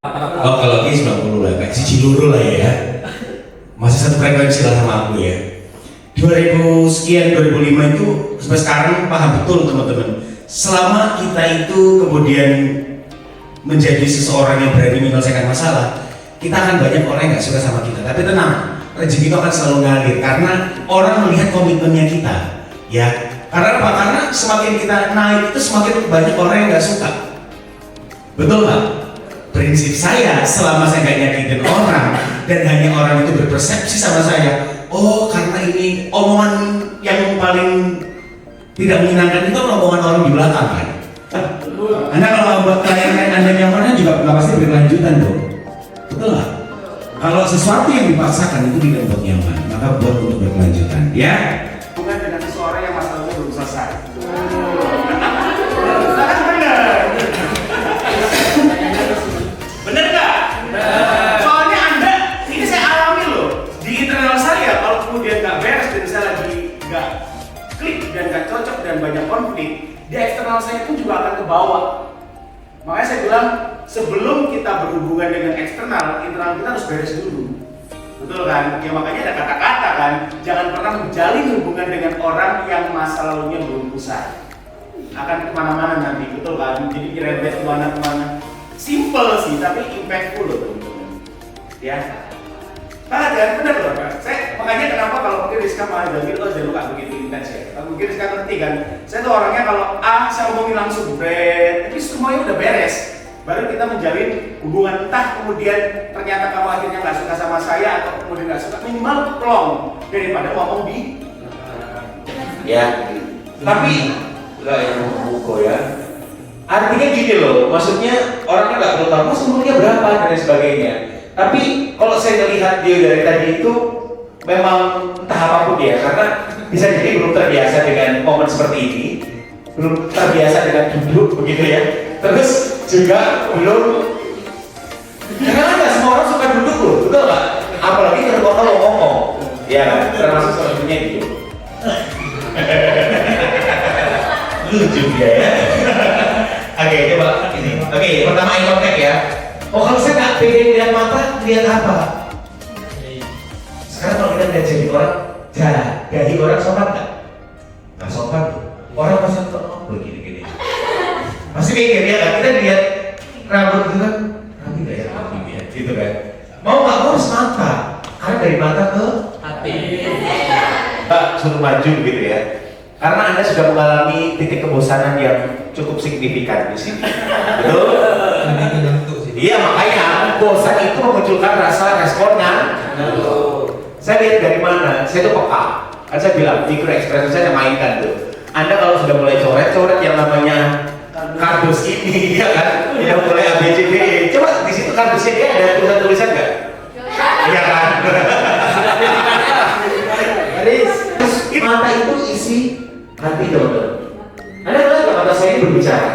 Oh kalau ini 90 lah, kayak si Ciluru lah ya. Masih satu frekuensi lah sama aku ya. 2000 sekian, 2005 itu sampai sekarang paham betul teman-teman. Selama kita itu kemudian menjadi seseorang yang berani menyelesaikan masalah, kita akan banyak orang yang gak suka sama kita. Tapi tenang, rezeki itu akan selalu ngalir karena orang melihat komitmennya kita. Ya, karena apa? Karena semakin kita naik itu semakin banyak orang yang gak suka. Betul nggak? Prinsip saya, selama saya gak nyakitin orang dan hanya orang itu berpersepsi sama saya, oh karena ini omongan yang paling tidak menyenangkan itu omongan orang di belakang kan. Anda kalau buat klien Anda nyamannya juga nggak pasti berkelanjutan tuh, betul nggak? Kalau sesuatu yang dipaksakan itu tidak buat nyaman, maka buat untuk berkelanjutan, ya. Bukan dengan seseorang yang masalahnya belum selesai. Bener nggak? Soalnya Anda, ini saya alami loh di internal saya. Kalau kemudian nggak beres dan saya lagi nggak klik dan nggak cocok dan banyak konflik, di eksternal saya pun juga akan ke bawah. Makanya saya bilang sebelum kita berhubungan dengan eksternal, internal kita harus beres dulu. Betul kan? Ya makanya ada kata-kata kan, jangan pernah menjalin hubungan dengan orang yang masa lalunya belum usai. Akan kemana-mana nanti, betul kan? Jadi nyerempet kemana-kemana. Simple sih, tapi impactful loh teman-teman. Ya, banget kan? Bener loh kan? Saya makanya kenapa kalau mungkin Rizka malah bilang, oh jangan lupa begitu intens ya. Kalau mungkin Rizka ngerti kan? Saya tuh orangnya kalau saya omongin langsung tapi semuanya udah beres. Baru kita menjalin hubungan, entah kemudian ternyata kamu akhirnya nggak suka sama saya atau kemudian nggak suka, minimal plong daripada ngomong di. Ya, tapi nggak yang buku ya. Artinya gini loh, maksudnya orangnya nggak perlu tahu umurnya berapa dan sebagainya. Tapi kalau saya melihat dia dari tadi itu memang entah apapun ya, karena bisa jadi belum terbiasa dengan momen seperti ini, belum terbiasa dengan duduk begitu ya. Terus juga belum, karena nggak semua orang suka duduk loh, betul nggak? Apalagi kalau ngomong, ya termasuk salah satunya gitu. Lucu dia ya. Oke, coba ini. Oke, pertama eye contact ya. Oh, kalau saya nggak pede lihat mata, lihat apa? Sekarang kalau kita lihat jadi orang, jadi orang sopan nggak? Nggak sopan. Orang pasti begini-gini. Pasti mikir ya kan? Kita lihat rambut itu kan, rapi nggak ya? Rapi ya, gitu kan? Mau nggak harus mata? Karena dari mata ke hati. Mbak suruh maju gitu ya. Karena Anda sudah mengalami titik kebosanan yang cukup signifikan di sini. Betul? Iya, makanya bosan itu memunculkan rasa responnya. Saya lihat dari mana? Saya tuh peka. Kan saya bilang, micro expression saya mainkan tuh. Anda kalau sudah mulai coret-coret yang namanya kardus ini, ya kan? Yang mulai ABCD. Coba di situ kardusnya dia ada tulisan-tulisan nggak? Iya kan? Terus mata itu isi hati dokter. Anda melihat nggak mata saya ini berbicara?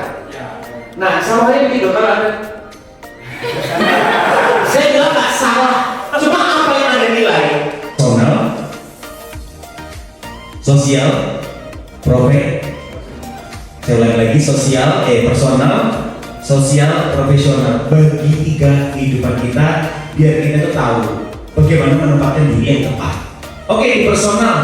Nah, sama ini begini dokter Anda. Saya bilang nggak salah. Cuma apa yang Anda nilai? Personal, sosial, saya ulangi lagi, personal, sosial, profesional. Bagi tiga kehidupan kita, biar kita tuh tahu bagaimana menempatkan diri yang tepat. Oke, personal,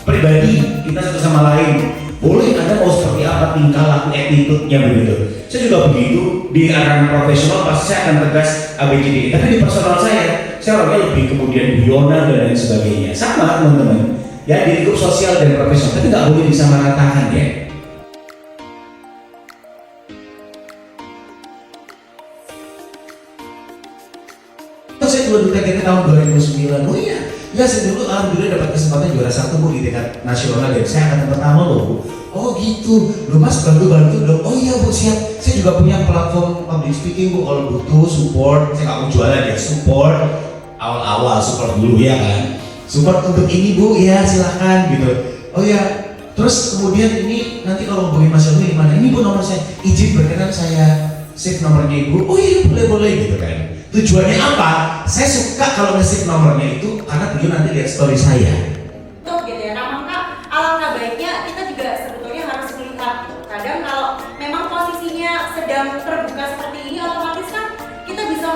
pribadi kita satu sama lain. Boleh Anda mau seperti apa tingkah laku attitude-nya begitu. Saya juga begitu di arah profesional pasti saya akan tegas ABCD. Tapi di personal saya orangnya lebih kemudian guyonan dan lain sebagainya. Sama teman-teman. Ya di lingkup sosial dan profesional, tapi nggak boleh disamaratakan ya. Saya dulu di tahun 2009, oh iya. Ya saya dulu alhamdulillah dapat kesempatan juara satu Bu di tingkat nasional dan saya angkatan pertama loh Bu. Oh gitu, lo Mas bantu dong. Oh iya Bu siap. Saya juga punya platform public speaking Bu, kalau butuh support, saya nggak mau jualan ya, support awal-awal support dulu ya kan. Support untuk ini Bu, ya silahkan gitu. Oh ya, terus kemudian ini nanti kalau hubungin Mas Yogi gimana? Ini Bu nomor saya, izin berkenan saya save nomornya Ibu. Oh iya boleh gitu kan. Tujuannya apa? Saya suka kalau nge-save nomornya itu karena beliau nanti lihat story saya. Tuh gitu ya, nah maka alangkah baiknya kita juga sebetulnya harus melihat kadang kalau memang posisinya sedang terbuka seperti ini, otomatis kan kita bisa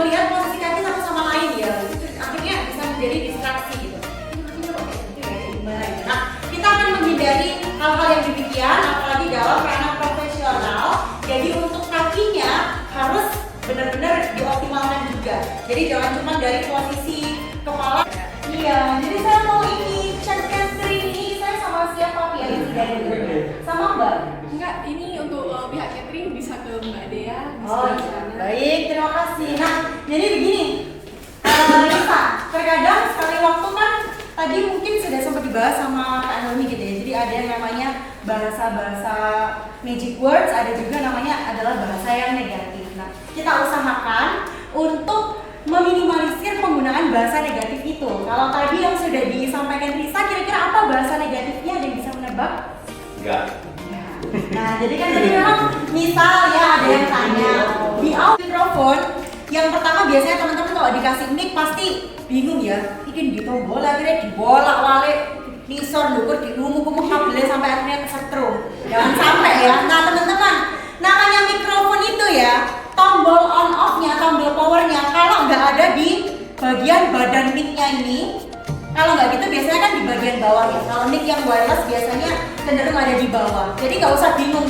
menjadi distraksi gitu. Ini kok kayak gitu ya, gimana ya? Nah, kita akan menghindari hal-hal yang demikian, apalagi dalam ranah profesional. Jadi untuk kakinya harus benar-benar dioptimalkan juga. Jadi jangan cuma dari posisi kepala. Iya, jadi saya mau ini chat catering ini saya sama siapa ya yang tidak ada sama Mbak? Enggak, ini untuk pihak catering bisa ke Mbak Dea. Oh iya, baik, terima kasih. Nah, jadi begini, Risa, terkadang sekali waktu kan tadi mungkin sudah sempat dibahas sama Kak Helmi gitu ya. Jadi ada yang namanya bahasa-bahasa magic words, ada juga namanya adalah bahasa yang negatif. Nah, kita usahakan untuk meminimalisir penggunaan bahasa negatif itu. Kalau tadi yang sudah disampaikan Risa, kira-kira apa bahasa negatifnya, ada yang bisa menebak? Enggak. Nah, jadi kan tadi memang misal ya ada yang tanya di mikrofon, yang pertama biasanya teman-teman kalau dikasih mic pasti bingung ya, bikin ditombol akhirnya dibolak-balik, nisor lukur, dilumuk-lumuk kabelnya sampai akhirnya kesetrum. Jangan sampai ya. Nah teman-teman, namanya mikrofon itu ya, tombol on off-nya, tombol powernya kalau nggak ada di bagian badan mic-nya ini, kalau nggak gitu biasanya kan di bagian bawah ya. Kalau mic yang wireless biasanya cenderung ada di bawah. Jadi nggak usah bingung.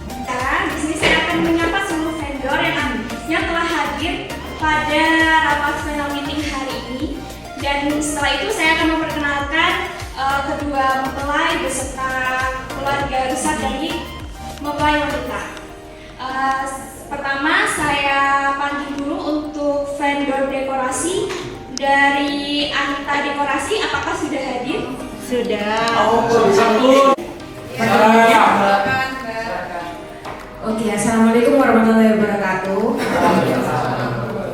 Sekarang di sini saya akan menyapa seluruh vendor yang ambisiusnya telah hadir pada rapat final meeting hari ini. Dan setelah itu saya akan memperkenalkan kedua mempelai beserta keluarga besar dari mempelai wanita. Pertama saya panggil dulu untuk vendor dekorasi dari Anita Dekorasi, apakah sudah hadir? Sudah. Oke, assalamualaikum warahmatullahi wabarakatuh.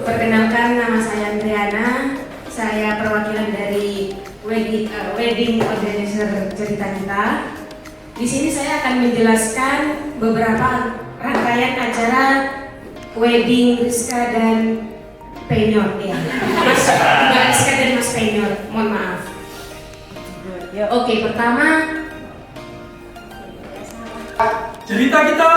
Perkenalkan, nama saya Andriana. Saya perwakilan dari wedding organizer Cerita Kita. Di sini saya akan menjelaskan beberapa rangkaian acara wedding Rizka dan Penyor ya. Mbak Rizka dan Mas Penyor, mohon maaf. Oke, pertama Cerita kita.